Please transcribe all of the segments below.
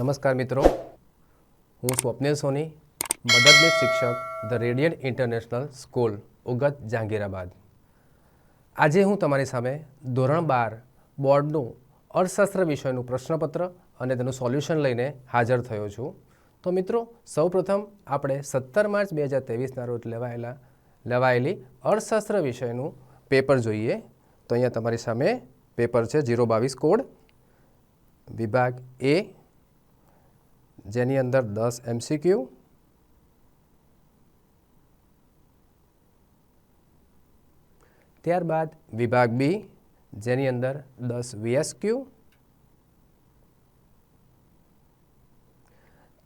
નમસ્કાર મિત્રો, હું સ્વપ્નિલ સોની, મદદનીશ શિક્ષક the radiant international school Ugat Jahangirabad. આજે હું તમારી સામે ધોરણ 12 બોર્ડનું અર્થશાસ્ત્ર વિષયનું પ્રશ્નપત્ર અને તેનું સોલ્યુશન લઈને હાજર થયો છું. તો મિત્રો, સૌપ્રથમ આપણે 17 માર્ચ 2023ના રોજ લેવાયેલી અર્થશાસ્ત્ર વિષયનું પેપર જોઈએ. તો અહીંયા તમારી સામે પેપર છે 022 કોડ, વિભાગ એ, જેની અંદર 10 MCQ, ત્યારબાદ વિભાગ બી, જેની અંદર 10 VSQ,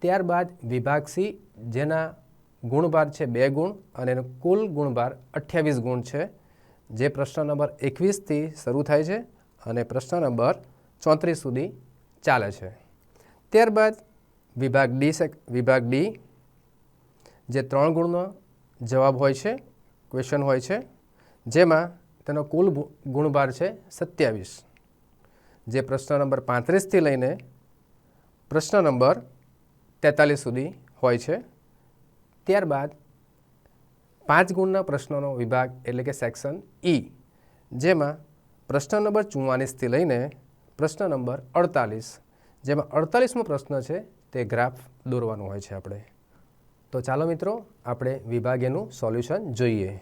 ત્યારબાદ વિભાગ સી, જેના ગુણભાર છે 2 ગુણ અને એનો કુલ ગુણભાર 28 ગુણ છે, જે પ્રશ્ન નંબર 21થી શરૂ થાય છે અને પ્રશ્ન નંબર 34 સુધી ચાલે છે. ત્યારબાદ વિભાગ ડી, જે 3 ગુણનો જવાબ હોય છે, ક્વેશ્ચન હોય છે, જેમાં તેનો કુલ ગુણભાર છે 27, જે પ્રશ્ન નંબર 35થી લઈને પ્રશ્ન નંબર 43 સુધી હોય છે. ત્યારબાદ 5 ગુણના પ્રશ્નોનો વિભાગ એટલે કે સેક્શન ઈ, જેમાં પ્રશ્ન નંબર 44થી લઈને પ્રશ્ન નંબર 48, જેમાં 48મો પ્રશ્ન છે તે ગ્રાફ દોરવાનું હોય છે આપણે. તો ચાલો મિત્રો, આપણે વિભાગ એનું સોલ્યુશન જોઈએ.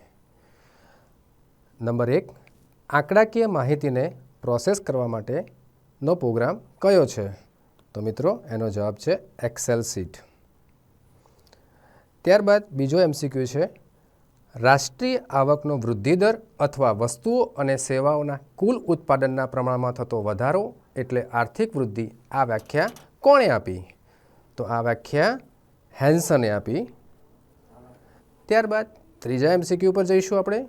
નંબર 1, આંકડાકીય માહિતીને પ્રોસેસ કરવા માટેનો પ્રોગ્રામ કયો છે? તો મિત્રો, એનો જવાબ છે એક્સેલ શીટ. ત્યારબાદ બીજો MCQ છે, રાષ્ટ્રીય આવકનો વૃદ્ધિદર અથવા વસ્તુઓ અને સેવાઓના કુલ ઉત્પાદનના પ્રમાણમાં થતો વધારો એટલે આર્થિક વૃદ્ધિ. આ વ્યાખ્યા કોણે આપી? તો આ વ્યાખ્યા હેન્સને આપી. ત્યારબાદ ત્રીજા MCQ પર જઈશું આપણે.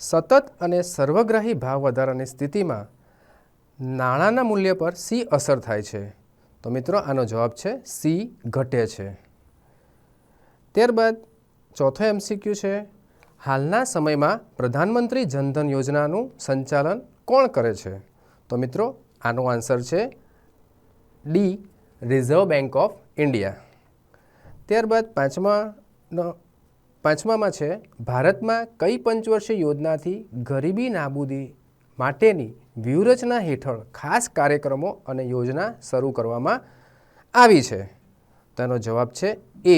સતત અને સર્વગ્રાહી ભાવ વધારાની સ્થિતિમાં નાણાંના મૂલ્ય પર સી અસર થાય છે? તો મિત્રો, આનો જવાબ છે સી ઘટે છે. ત્યારબાદ ચોથો MCQ છે, હાલના સમયમાં પ્રધાનમંત્રી જનધન યોજનાનું સંચાલન કોણ કરે છે? તો મિત્રો, આનો આન્સર છે D, reserve bank of India. ત્યારબાદ પાંચમામાં છે, ભારતમાં કઈ પંચવર્ષીય યોજનાથી ગરીબી નાબૂદી માટેની વ્યૂહરચના હેઠળ ખાસ કાર્યક્રમો અને યોજના શરૂ કરવામાં આવી છે? તેનો જવાબ છે એ,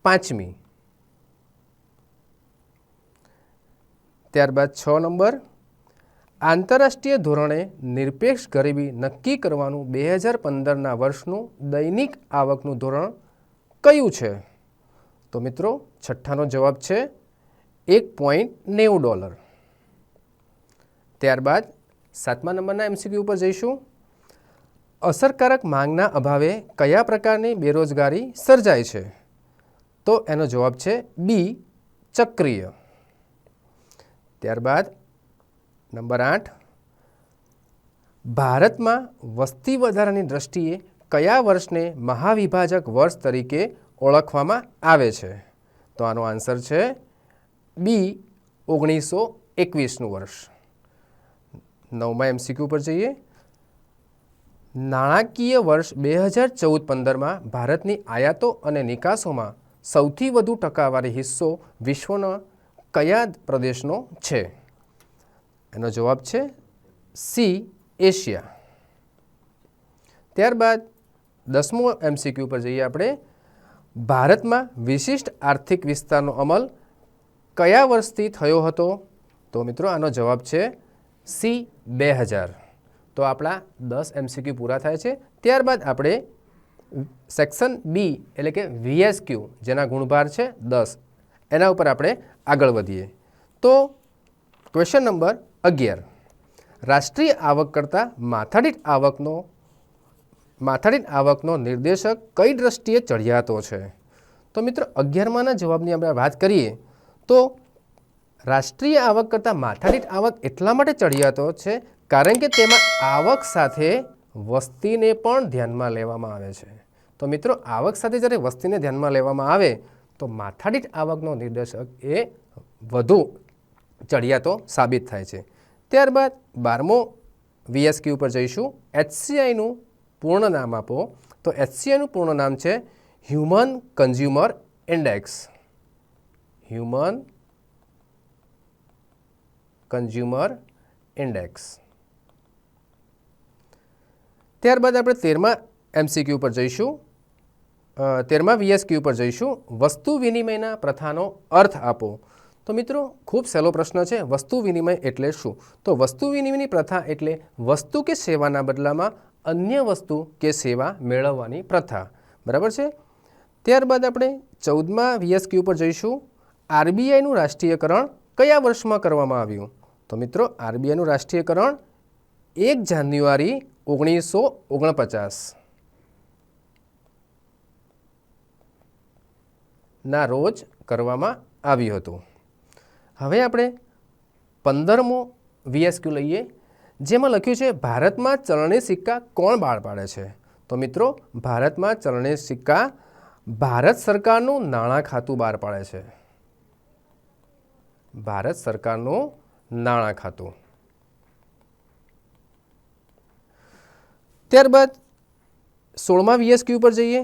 5મી. ત્યારબાદ 6 નંબર, આંતરરાષ્ટ્રીય ધોરણે નિરપેક્ષ ગરીબી નક્કી કરવાનું 2015ના વર્ષનું દૈનિક આવકનું ધોરણ કયું છે? તો મિત્રો, છઠ્ઠાનો જવાબ છે $1.90. ત્યારબાદ 7મા નંબરના MCQ ઉપર જઈશું. અસરકારક માંગના અભાવે કયા પ્રકારની બેરોજગારી સર્જાય છે? તો એનો જવાબ છે બી, ચક્રીય. ત્યારબાદ નંબર 8, ભારતમાં વસ્તી વધારાની દ્રષ્ટિએ કયા વર્ષને મહાવિભાજક વર્ષ તરીકે ઓળખવામાં આવે છે? તો આનો આન્સર છે બી, 1921નું વર્ષ. 9મા MCQ પર જઈએ. નાણાકીય વર્ષ 2014-15માં ભારતની આયાતો અને નિકાસોમાં સૌથી વધુ ટકાવારી હિસ્સો વિશ્વના કયા પ્રદેશનો છે? એનો જવાબ છે સી, એશિયા. ત્યારબાદ 10મો MCQ પર જઈએ આપણે. ભારતમાં વિશિષ્ટ આર્થિક વિસ્તારનો અમલ કયા વર્ષથી થયો હતો? તો મિત્રો, આનો જવાબ છે સી, 2000. તો આપણા 10 MCQ પૂરા થાય છે. ત્યારબાદ આપણે સેક્શન બી એટલે કે VSQ, જેના ગુણભાર છે 10, એના ઉપર આપણે આગળ વધીએ. તો ક્વેશ્ચન નંબર 11, રાષ્ટ્રીય આવક કરતાં માથાદીઠ આવકનો નિર્દેશક કઈ દ્રષ્ટિએ ચઢિયાતો છે? તો મિત્રો, 11માના જવાબની આપણે વાત કરીએ તો રાષ્ટ્રીય આવક કરતાં માથાદીઠ આવક એટલા માટે ચઢિયાતો છે કારણ કે તેમાં આવક સાથે વસ્તીને પણ ધ્યાનમાં લેવામાં આવે છે. તો મિત્રો, આવક સાથે જ્યારે વસ્તીને ધ્યાનમાં લેવામાં આવે તો માથાદીઠ આવકનો નિર્દેશક એ વધુ ચઢિયાતો સાબિત થાય છે. ત્યારબાદ 12મો VSQ પર જઈશું. HCIનું પૂર્ણ નામ આપો. તો HCIનું પૂર્ણ નામ છે human consumer index. Human consumer index. ત્યારબાદ આપણે 13મા MCQ પર જઈશું. 13મા VSQ પર જઈશું. વસ્તુ વિનિમયના પ્રથાનો અર્થ આપો. તો મિત્રો ખૂબ સહેલો પ્રશ્ન છે. વસ્તુ વિનિમય એટલે શું? તો વસ્તુ વિનિમયની પ્રથા એટલે વસ્તુ કે સેવાના બદલામાં અન્ય વસ્તુ કે સેવા મેળવવાની પ્રથા. બરાબર છે. ત્યારબાદ આપણે 14મા VSQ પર જઈશું. RBIનું રાષ્ટ્રીયકરણ કયા વર્ષમાં કરવામાં આવ્યું? તો મિત્રો RBIનું રાષ્ટ્રીયકરણ 1 જાન્યુઆરી 1949 ના રોજ કરવામાં આવ્યું હતું. હવે આપણે 15મો VSQ લઈએ, જેમાં લખ્યું છે ભારતમાં ચલણી સિક્કા કોણ બહાર પાડે છે? તો મિત્રો ભારતમાં ચલણી સિક્કા ભારત સરકારનું નાણાં ખાતું બહાર પાડે છે. ભારત સરકારનું નાણાં ખાતું. ત્યારબાદ 16મા VSQ પર જઈએ.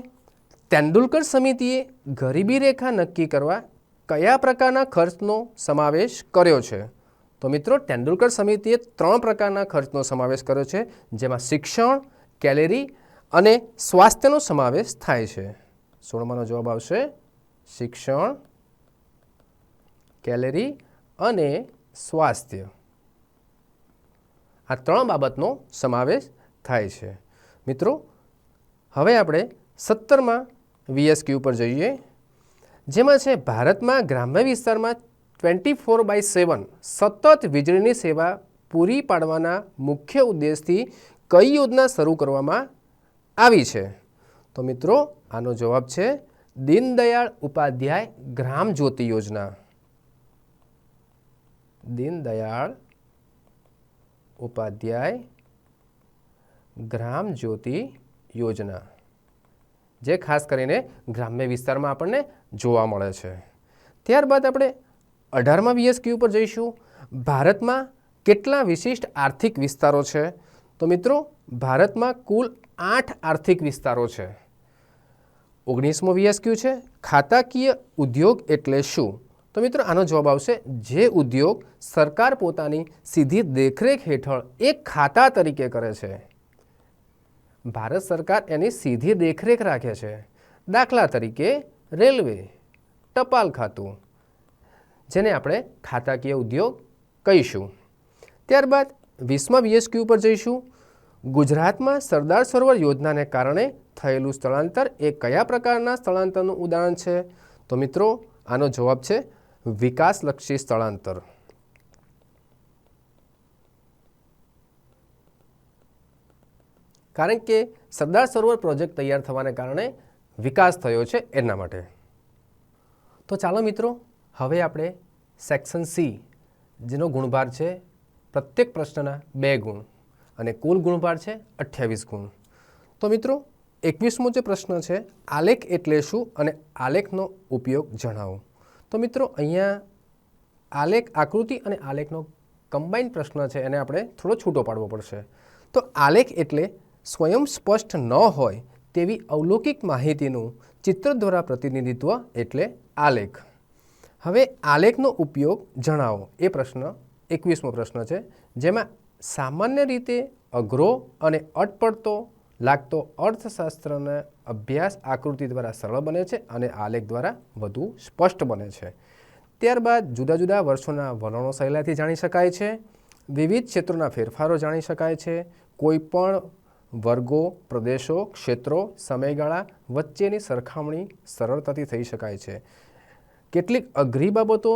તેંડુલકર સમિતિએ ગરીબી રેખા નક્કી કરવા કયા પ્રકારના ખર્ચનો સમાવેશ કર્યો છે? તો મિત્રો તેંડુલકર સમિતિએ 3 પ્રકારના ખર્ચનો સમાવેશ કર્યો છે, જેમાં શિક્ષણ, કેલેરી અને સ્વાસ્થ્યનો સમાવેશ થાય છે. 16માનો જવાબ આવશે શિક્ષણ, કેલેરી અને સ્વાસ્થ્ય. આ 3 બાબતનો સમાવેશ થાય છે. મિત્રો હવે આપણે 17મા VSQ પર જઈએ, જેમાં છે ભારતમાં ગ્રામ્ય વિસ્તારમાં 24/7 સતત વીજળીની સેવા પૂરી પાડવાના મુખ્ય ઉદ્દેશથી કઈ યોજના શરૂ કરવામાં આવી છે? તો મિત્રો આનો જવાબ છે દીનદયાળ ઉપાધ્યાય ગ્રામ જ્યોતિ યોજના. દીનદયાળ ઉપાધ્યાય ગ્રામ જ્યોતિ યોજના, જે ખાસ કરીને ગ્રામ્ય વિસ્તારમાં આપણને જોવા મળે છે. ત્યારબાદ આપણે 18મા VSQ પર જઈશું. ભારતમાં કેટલા વિશિષ્ટ આર્થિક વિસ્તારો છે? તો મિત્રો ભારતમાં કુલ 8 આર્થિક વિસ્તારો છે. 19મો VSQ છે ખાતાકીય ઉદ્યોગ એટલે શું? તો મિત્રો આનો જવાબ આવશે જે ઉદ્યોગ સરકાર પોતાની સીધી દેખરેખ હેઠળ એક ખાતા તરીકે કરે છે. ભારત સરકાર એની સીધી દેખરેખ રાખે છે. દાખલા તરીકે રેલવે, ટપાલ ખાતું, જેને આપણે ખાતાકીય ઉદ્યોગ કહીશું. ત્યારબાદ 20મા VSQ પર જઈશું. ગુજરાતમાં સરદાર સરોવર યોજનાને કારણે થયેલું સ્થળાંતર એ કયા પ્રકારના સ્થળાંતરનું ઉદાહરણ છે? તો મિત્રો આનો જવાબ છે વિકાસલક્ષી સ્થળાંતર. કારણ કે સરદાર સરોવર પ્રોજેક્ટ તૈયાર થવાને કારણે વિકાસ થયો છે એના માટે. તો ચાલો મિત્રો હવે આપણે સેક્શન સી, જેનો ગુણભાર છે પ્રત્યેક પ્રશ્નના 2 ગુણ અને કુલ ગુણભાર છે 28 ગુણ. તો મિત્રો 21મો જે પ્રશ્ન છે આલેખ એટલે શું અને આલેખનો ઉપયોગ જણાવો. તો મિત્રો અહીંયા આલેખ, આકૃતિ અને આલેખનો કમ્બાઈન પ્રશ્ન છે, એને આપણે થોડો છૂટો પાડવો પડશે. તો આલેખ એટલે સ્વયં સ્પષ્ટ ન હોય તેવી અવલૌકિક માહિતીનું ચિત્ર દ્વારા પ્રતિનિધિત્વ એટલે આલેખ. હવે આલેખનો ઉપયોગ જણાવો એ પ્રશ્ન 21મો પ્રશ્ન છે, જેમાં સામાન્ય રીતે અઘરો અને અટપટો લાગતો અર્થશાસ્ત્રનો અભ્યાસ આકૃતિ દ્વારા સરળ બને છે અને આલેખ દ્વારા વધુ સ્પષ્ટ બને છે. ત્યારબાદ જુદા જુદા વર્ષોના વલણો સહેલાઈથી જાણી શકાય છે. વિવિધ ક્ષેત્રોના ફેરફારો જાણી શકાય છે. કોઈપણ વર્ગો, પ્રદેશો, ક્ષેત્રો, સમયગાળા વચ્ચેની સરખામણી સરળતાથી થઈ શકાય છે. કેટલીક અઘરી બાબતો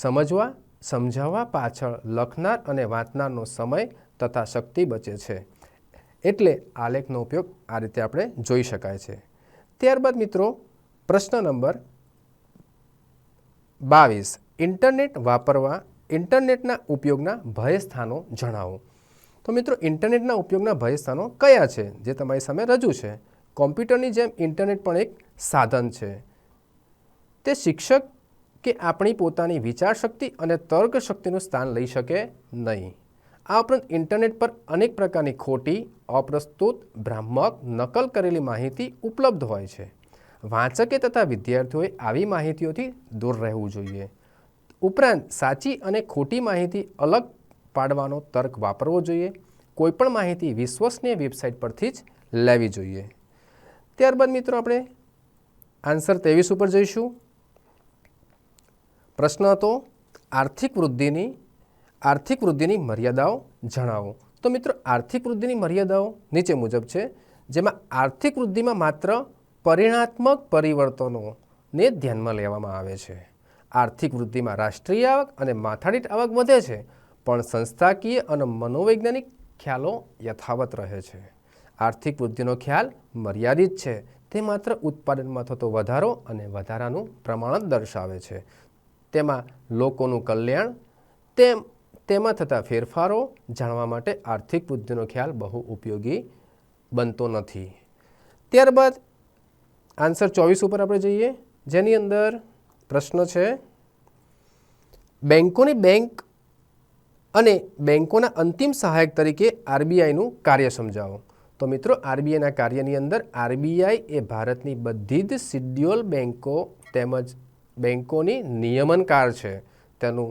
સમજવા, સમજાવવા પાછળ લખનાર અને વાંચનારનો સમય તથા શક્તિ બચે છે. એટલે આલેખનો ઉપયોગ આ રીતે આપણે જોઈ શકાય છે. ત્યારબાદ મિત્રો પ્રશ્ન નંબર 22, ઇન્ટરનેટ વાપરવા ઇન્ટરનેટના ઉપયોગના ભય સ્થાનો જણાવો. તો મિત્રો ઇન્ટરનેટના ઉપયોગના ભય સ્થાનો કયા છે, જે તમારી સામે રજૂ છે. કોમ્પ્યુટરની જેમ ઇન્ટરનેટ પણ એક સાધન છે. તે શિક્ષક કે આપણી પોતાની વિચાર શક્તિ અને તર્ક શક્તિનું સ્થાન લઈ શકે નહીં. આ ઉપરાંત ઇન્ટરનેટ પર અનેક પ્રકારની ખોટી, અપ્રસ્તુત, ભ્રામક, નકલ કરેલી માહિતી ઉપલબ્ધ હોય છે. વાંચકે તથા વિદ્યાર્થીઓએ આવી માહિતીઓથી દૂર રહેવું જોઈએ. ઉપરાંત સાચી અને ખોટી માહિતી અલગ પાડવાનો તર્ક વાપરવો જોઈએ. કોઈપણ માહિતી વિશ્વસનીય વેબસાઇટ પરથી જ લેવી જોઈએ. ત્યારબાદ મિત્રો આપણે આન્સર 23 ઉપર જઈશું. પ્રશ્ન હતો આર્થિક વૃદ્ધિની મર્યાદાઓ જણાવો. તો મિત્રો આર્થિક વૃદ્ધિની મર્યાદાઓ નીચે મુજબ છે, જેમાં આર્થિક વૃદ્ધિમાં માત્ર પરિણાત્મક પરિવર્તનોને ધ્યાનમાં લેવામાં આવે છે. આર્થિક વૃદ્ધિમાં રાષ્ટ્રીય આવક અને માથાદીઠ આવક વધે છે, પણ સંસ્થાકીય અને મનોવૈજ્ઞાનિક ખ્યાલો યથાવત રહે છે. આર્થિક વૃદ્ધિનો ખ્યાલ મર્યાદિત છે. તે માત્ર ઉત્પાદનમાં થતો વધારો અને વધારાનું પ્રમાણ જ દર્શાવે છે. તેમાં લોકોનું કલ્યાણ તેમાં થતા ફેરફારો જાણવા માટે આર્થિક વૃદ્ધિનો ખ્યાલ બહુ ઉપયોગી બનતો નથી. ત્યારબાદ આન્સર 24 ઉપર આપણે જઈએ, જેની અંદર પ્રશ્ન છે બેંક અને બેંકોના અંતિમ સહાયક તરીકે આરબીઆઈનું કાર્ય સમજાવો. તો મિત્રો આરબીઆઈના કાર્યની અંદર આરબીઆઈ એ ભારતની બધી જ શિડ્યુલ બેંકો તેમજ બેંકોની નિયમનકાર છે, તેનું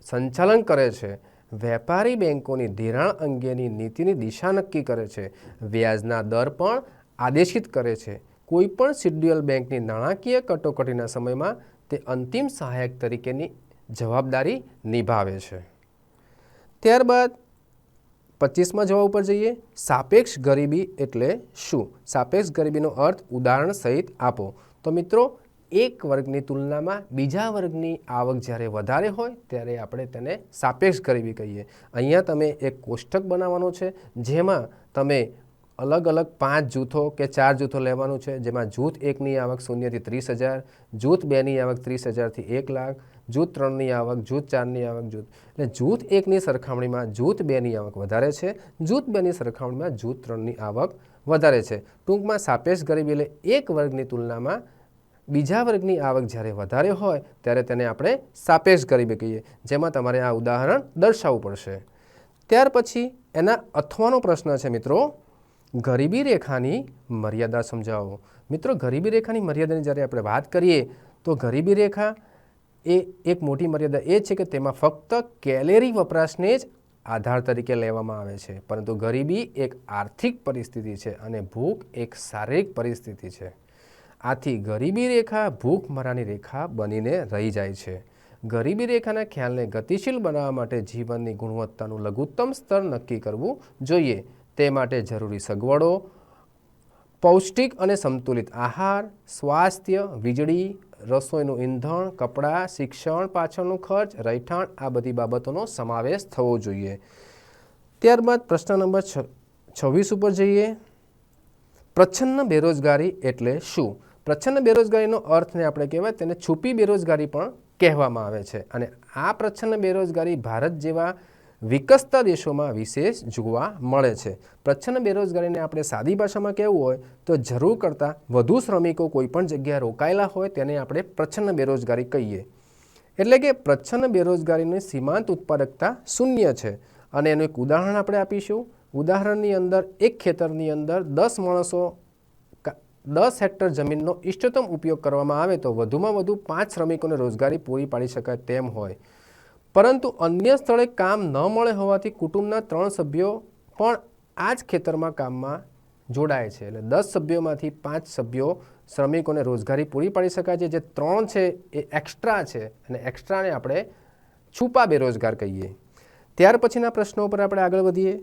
સંચાલન કરે છે. વેપારી બેંકોની ધિરાણ અંગેની નીતિની દિશા નક્કી કરે છે. વ્યાજના દર પણ આદેશિત કરે છે. કોઈપણ શિડ્યુલ બેંકની નાણાકીય કટોકટીના સમયમાં તે અંતિમ સહાયક તરીકેની જવાબદારી નિભાવે છે. ત્યારબાદ 25માં જવાબ ઉપર જઈએ. સાપેક્ષ ગરીબી એટલે શું? સાપેક્ષ ગરીબીનો અર્થ ઉદાહરણ સહિત આપો. તો મિત્રો એક વર્ગની તુલનામાં બીજા વર્ગની આવક જ્યારે વધારે હોય ત્યારે આપણે તેને સાપેક્ષ ગરીબી કહીએ. અહીંયા તમે એક કોષ્ટક બનાવવાનું છે, જેમાં તમે અલગ અલગ 5 જૂથો કે 4 જૂથો લેવાનું છે, જેમાં જૂથ 1ની આવક 0 થી 30,000, જૂથ 2ની આવક 30,000 થી 1 લાખ, જૂથ 3ની આવક, જૂથ 4ની આવક, એટલે જૂથ 1ની સરખામણીમાં જૂથ 2ની આવક વધારે છે, જૂથ 2ની સરખામણીમાં જૂથ 3ની આવક વધારે છે. ટૂંકમાં સાપેક્ષ ગરીબી એટલે એક વર્ગની તુલનામાં બીજા વર્ગની આવક જ્યારે વધારે હોય ત્યારે તેને આપણે સાપેક્ષ ગરીબી કહીએ, જેમાં તમારે આ ઉદાહરણ દર્શાવવું પડશે. ત્યાર પછી એના અથવાનો પ્રશ્ન છે મિત્રો, ગરીબી રેખાની મર્યાદા સમજાવો. મિત્રો ગરીબી રેખાની મર્યાદાની જ્યારે આપણે વાત કરીએ તો ગરીબી રેખા એ એક મોટી મર્યાદા એ છે કે તેમાં ફક્ત કેલેરી વપરાશને જ આધાર તરીકે લેવામાં આવે છે, પરંતુ ગરીબી એક આર્થિક પરિસ્થિતિ છે અને ભૂખ એક શારીરિક પરિસ્થિતિ છે. આથી ગરીબી રેખા ભૂખમરાની રેખા બનીને રહી જાય છે. ગરીબી રેખાના ખ્યાલને ગતિશીલ બનાવવા માટે જીવનની ગુણવત્તાનું લઘુત્તમ સ્તર નક્કી કરવું જોઈએ. તે માટે જરૂરી સગવડો, પૌષ્ટિક અને સંતુલિત આહાર, સ્વાસ્થ્ય, વીજળી, રસોઈનું ઈંધણ, કપડાં, શિક્ષણ પાછળનું ખર્ચ, રહેઠાણ આ બધી બાબતોનો સમાવેશ થવો જોઈએ. ત્યારબાદ પ્રશ્ન નંબર 26 ઉપર જઈએ. પ્રચ્છન્ન બેરોજગારી એટલે શું? પ્રચ્છન્ન બેરોજગારીનો અર્થને આપણે કહેવાય તેને છુપી બેરોજગારી પણ કહેવામાં આવે છે, અને આ પ્રચ્છન્ન બેરોજગારી ભારત જેવા વિકસતા દેશોમાં વિશેષ જોવા મળે છે. પ્રચ્છન્ન બેરોજગારીને આપણે સાદી ભાષામાં કહેવું હોય તો જરૂર કરતાં વધુ શ્રમિકો કોઈપણ જગ્યાએ રોકાયેલા હોય તેને આપણે પ્રચ્છન્ન બેરોજગારી કહીએ. એટલે કે પ્રચ્છન્ન બેરોજગારીની સીમાંત ઉત્પાદકતા શૂન્ય છે. અને એનું એક ઉદાહરણ આપણે આપીશું. ઉદાહરણની અંદર એક ખેતરની અંદર 10 માણસો 10 હેક્ટર જમીનનો ઇષ્ટતમ ઉપયોગ કરવામાં આવે તો વધુમાં વધુ 5 શ્રમિકોને રોજગારી પૂરી પાડી શકાય તેમ હોય, પરંતુ અન્ય સ્થળે કામ ન મળે હોવાથી કુટુંબના 3 સભ્યો પણ આ જ ખેતરમાં કામમાં જોડાય છે. એટલે 10 સભ્યોમાંથી 5 સભ્યો શ્રમિકોને રોજગારી પૂરી પાડી શકાય છે. જે 3 છે એ એક્સ્ટ્રા છે, અને એક્સ્ટ્રાને આપણે છુપા બેરોજગાર કહીએ. ત્યાર પછીના પ્રશ્નો ઉપર આપણે આગળ વધીએ.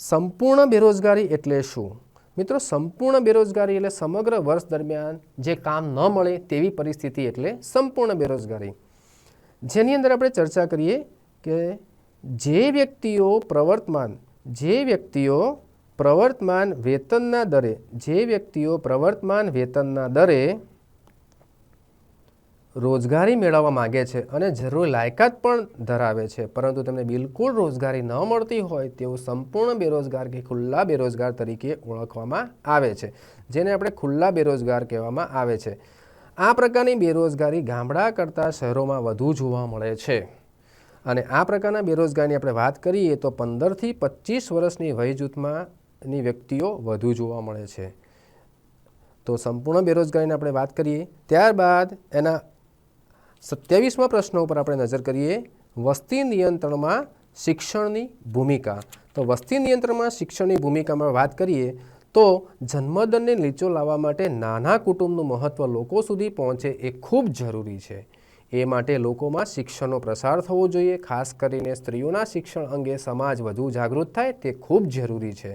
સંપૂર્ણ બેરોજગારી એટલે શું? મિત્રો સંપૂર્ણ બેરોજગારી એટલે સમગ્ર વર્ષ દરમિયાન જે કામ ન મળે તેવી પરિસ્થિતિ એટલે સંપૂર્ણ બેરોજગારી. જેની અંદર આપણે ચર્ચા કરીએ કે જે વ્યક્તિઓ પ્રવર્તમાન વેતનના દરે રોજગારી મેળવવા માગે છે અને જરૂરી લાયકાત પણ ધરાવે છે, પરંતુ તેમને બિલકુલ રોજગારી ન મળતી હોય તેઓ સંપૂર્ણ બેરોજગાર કે ખુલ્લા બેરોજગાર તરીકે ઓળખવામાં આવે છે, જેને આપણે ખુલ્લા બેરોજગાર કહેવામાં આવે છે. આ પ્રકારની બેરોજગારી ગામડા કરતાં શહેરોમાં વધુ જોવા મળે છે. અને આ પ્રકારના બેરોજગારીની આપણે વાત કરીએ તો 15થી 25 વર્ષની વય જૂથમાંની વ્યક્તિઓ વધુ જોવા મળે છે. તો સંપૂર્ણ બેરોજગારીની આપણે વાત કરીએ. ત્યારબાદ એના 27મા પ્રશ્ન ઉપર આપણે નજર કરીએ. વસ્તી નિયંત્રણમાં શિક્ષણની ભૂમિકા. તો વસ્તી નિયંત્રણમાં શિક્ષણની ભૂમિકામાં વાત કરીએ તો જન્મદરને નીચો લાવવા માટે નાના કુટુંબનું મહત્ત્વ લોકો સુધી પહોંચે એ ખૂબ જરૂરી છે. એ માટે લોકોમાં શિક્ષણનો પ્રસાર થવો જોઈએ. ખાસ કરીને સ્ત્રીઓના શિક્ષણ અંગે સમાજ વધુ જાગૃત થાય તે ખૂબ જરૂરી છે.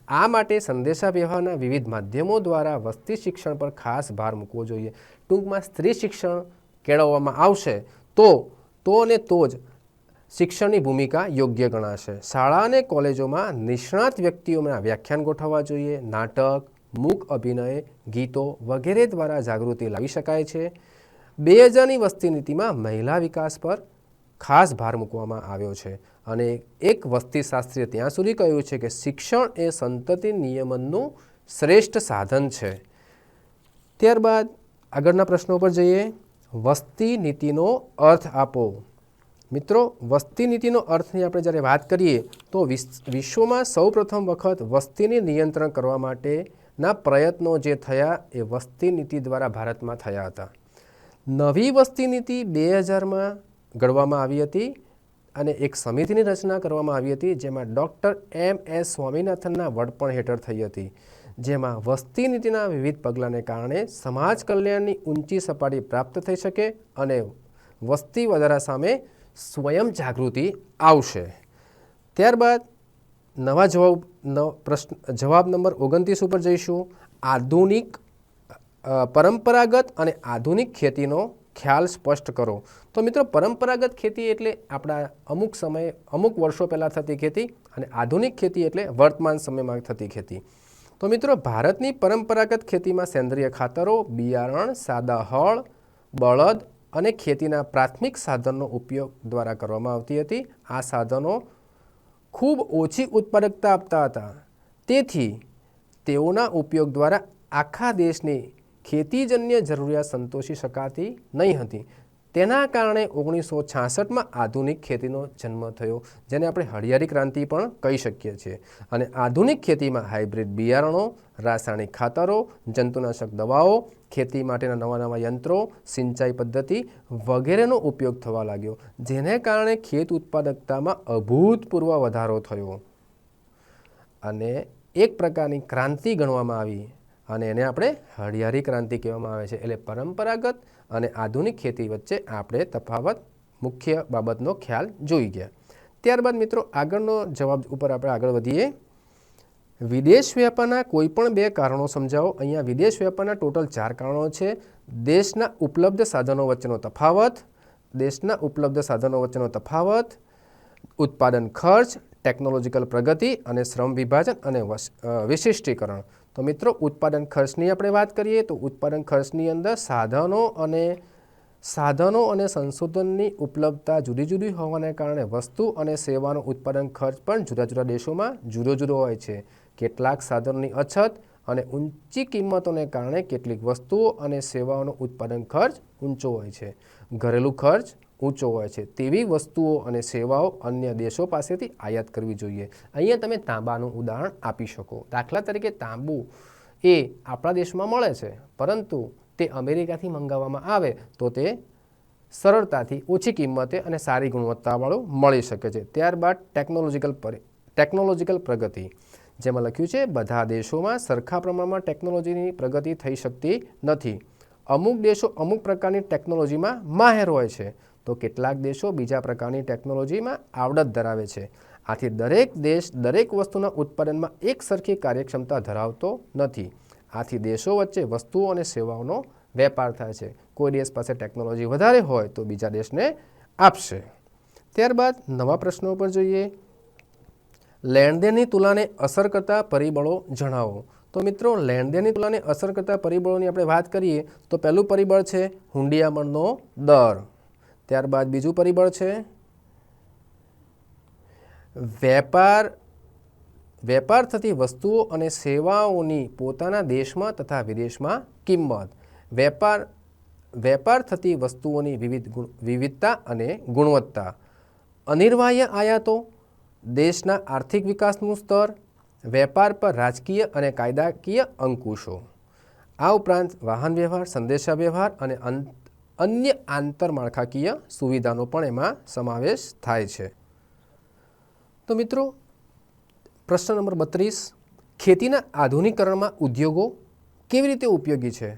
આ માટે સંદેશાવ્યવહારના વિવિધ માધ્યમો દ્વારા વસ્તી શિક્ષણ પર ખાસ ભાર મૂકવો જોઈએ. ટૂંકમાં સ્ત્રી શિક્ષણ કેળવવામાં આવશે તો જ શિક્ષણની ભૂમિકા યોગ્ય ગણાશે. શાળા અને કોલેજોમાં નિષ્ણાત વ્યક્તિઓના વ્યાખ્યાન ગોઠવવા જોઈએ. નાટક, મૂક અભિનય, ગીતો વગેરે દ્વારા જાગૃતિ લાવી શકાય છે. 2000ની વસ્તી નીતિમાં મહિલા વિકાસ પર ખાસ ભાર મૂકવામાં આવ્યો છે અને એક વસ્તીશાસ્ત્રીએ ત્યાં સુધી કહ્યું છે કે શિક્ષણ એ સંતતિ નિયમનનું શ્રેષ્ઠ સાધન છે. ત્યારબાદ આગળના પ્રશ્નો પર જઈએ. વસ્તી નીતિનો અર્થ આપો. મિત્રો, વસ્તી નીતિનો અર્થની આપણે જ્યારે વાત કરીએ તો વિશ્વમાં સૌપ્રથમ વખત વસ્તીને નિયંત્રણ કરવા માટેના પ્રયત્નો જે થયા એ વસ્તી નીતિ દ્વારા ભારતમાં થયા હતા. નવી વસ્તી નીતિ 2000માં ઘડવામાં આવી હતી અને એક સમિતિની રચના કરવામાં આવી હતી જેમાં ડૉક્ટર M.S. સ્વામિનાથનના વડપણ હેઠળ થઈ હતી. જેમાં વસ્તી નીતિના વિવિધ પગલાંને કારણે સમાજ કલ્યાણની ઊંચી સપાટી પ્રાપ્ત થઈ શકે અને વસ્તી વધારા સામે સ્વયં જાગૃતિ આવશે. ત્યારબાદ જવાબ નંબર 29 ઉપર જઈશું. પરંપરાગત અને આધુનિક ખેતીનો ખ્યાલ સ્પષ્ટ કરો. તો મિત્રો, પરંપરાગત ખેતી એટલે આપણા અમુક વર્ષો પહેલાં થતી ખેતી અને આધુનિક ખેતી એટલે વર્તમાન સમયમાં થતી ખેતી. તો મિત્રો, ભારતની પરંપરાગત ખેતીમાં સેન્દ્રિય ખાતરો, બિયારણ, સાદા હળ, બળદ અને ખેતીના પ્રાથમિક સાધનનો ઉપયોગ દ્વારા કરવામાં આવતી હતી. આ સાધનો ખૂબ ઓછી ઉત્પાદકતા આપતા હતા. તેથી તેઓના ઉપયોગ દ્વારા આખા દેશની ખેતીજન્ય જરૂરિયાત સંતોષી શકાતી નહીં હતી. તેના કારણે 1966માં આધુનિક ખેતીનો જન્મ થયો, જેને આપણે હળિયાળી ક્રાંતિ પણ કહી શકીએ છીએ. અને આધુનિક ખેતીમાં હાઇબ્રિડ બિયારણો, રાસાયણિક ખાતરો, જંતુનાશક દવાઓ, ખેતી માટેના નવા યંત્રો, સિંચાઈ પદ્ધતિ વગેરેનો ઉપયોગ થવા લાગ્યો, જેને કારણે ખેત ઉત્પાદકતામાં અભૂતપૂર્વ વધારો થયો અને એક પ્રકારની ક્રાંતિ ગણવામાં આવી અને એને આપણે હળિયાળી ક્રાંતિ કહેવામાં આવે છે. એટલે પરંપરાગત અને આધુનિક ખેતી વચ્ચે આપણે તફાવત મુખ્ય બાબતનો ખ્યાલ જોઈ ગયા. ત્યારબાદ મિત્રો, આગળનો જવાબ ઉપર આપણે આગળ વધીએ. વિદેશ વ્યાપારના કોઈપણ 2 કારણો સમજાવો. અહીંયા વિદેશ વ્યાપારના ટોટલ 4 કારણો છે. દેશના ઉપલબ્ધ સાધનો વચ્ચેનો તફાવત, ઉત્પાદન ખર્ચ, ટેકનોલોજીકલ પ્રગતિ અને શ્રમ વિભાજન અને વિશિષ્ટીકરણ. તો મિત્રો, ઉત્પાદન ખર્ચની આપણે વાત કરીએ તો ઉત્પાદન ખર્ચની અંદર સાધનો અને સંશોધનની ઉપલબ્ધતા જુદી જુદી હોવાને કારણે વસ્તુ અને સેવાનો ઉત્પાદન ખર્ચ પણ જુદા જુદા દેશોમાં જુદો જુદો હોય છે. કેટલાક સાધનોની અછત અને ઊંચી કિંમતોને કારણે કેટલીક વસ્તુઓ અને સેવાઓનો ઉત્પાદન ખર્ચ ઊંચો હોય છે. ઘરેલું ખર્ચ ઊંચો હોય છે. તેવી વસ્તુઓ અને સેવાઓ અન્ય દેશો પાસેથી આયાત કરવી જોઈએ. અહીંયા તમે તાંબાનું ઉદાહરણ આપી શકો. દાખલા તરીકે તાંબુ એ આપણા દેશમાં મળે છે, પરંતુ તે અમેરિકાથી મંગાવવામાં આવે તો તે સરળતાથી ઓછી કિંમતે અને સારી ગુણવત્તાવાળું મળી શકે છે. ત્યારબાદ ટેકનોલોજીકલ પ્રગતિ, જેમાં લખ્યું છે બધા દેશોમાં સરખા પ્રમાણમાં ટેકનોલોજીની પ્રગતિ થઈ શકતી નથી. અમુક દેશો અમુક પ્રકારની ટેકનોલોજીમાં માહેર હોય છે તો કેટલાક દેશો બીજા પ્રકારની ટેકનોલોજીમાં આવડત ધરાવે છે. આથી દરેક દેશ દરેક વસ્તુના ઉત્પાદનમાં એક સરખી કાર્યક્ષમતા ધરાવતો નથી. આથી દેશો વચ્ચે વસ્તુઓ અને સેવાઓનો વેપાર થાય છે. કોઈ દેશ પાસે ટેકનોલોજી વધારે હોય તો બીજા દેશને આપશે. ત્યારબાદ નવા પ્રશ્નો પર જોઈએ. લેણદેણની તુલનાને અસર કરતા પરિબળો જણાવો. તો મિત્રો, લેણદેણની તુલનાને અસર કરતા પરિબળોની આપણે વાત કરીએ તો પહેલું પરિબળ છે હુંડિયામણનો દર. ત્યારબાદ બીજું પરિબળ છે વેપાર થતી વસ્તુઓ અને સેવાઓની પોતાના દેશમાં તથા વિદેશમાં કિંમત. વેપાર થતી વસ્તુઓની વિવિધતા અને ગુણવત્તા. અનિર્વાહ્ય આયાતો, દેશના આર્થિક વિકાસનું સ્તર, વેપાર પર રાજકીય અને કાયદાકીય અંકુશો. આ ઉપરાંત વાહન વ્યવહાર, સંદેશા વ્યવહાર અને અન્ય આંતરમાળખાકીય સુવિધાનો પણ એમાં સમાવેશ થાય છે. તો મિત્રો, પ્રશ્ન નંબર 32, ખેતીના આધુનિકરણમાં ઉદ્યોગો કેવી રીતે ઉપયોગી છે?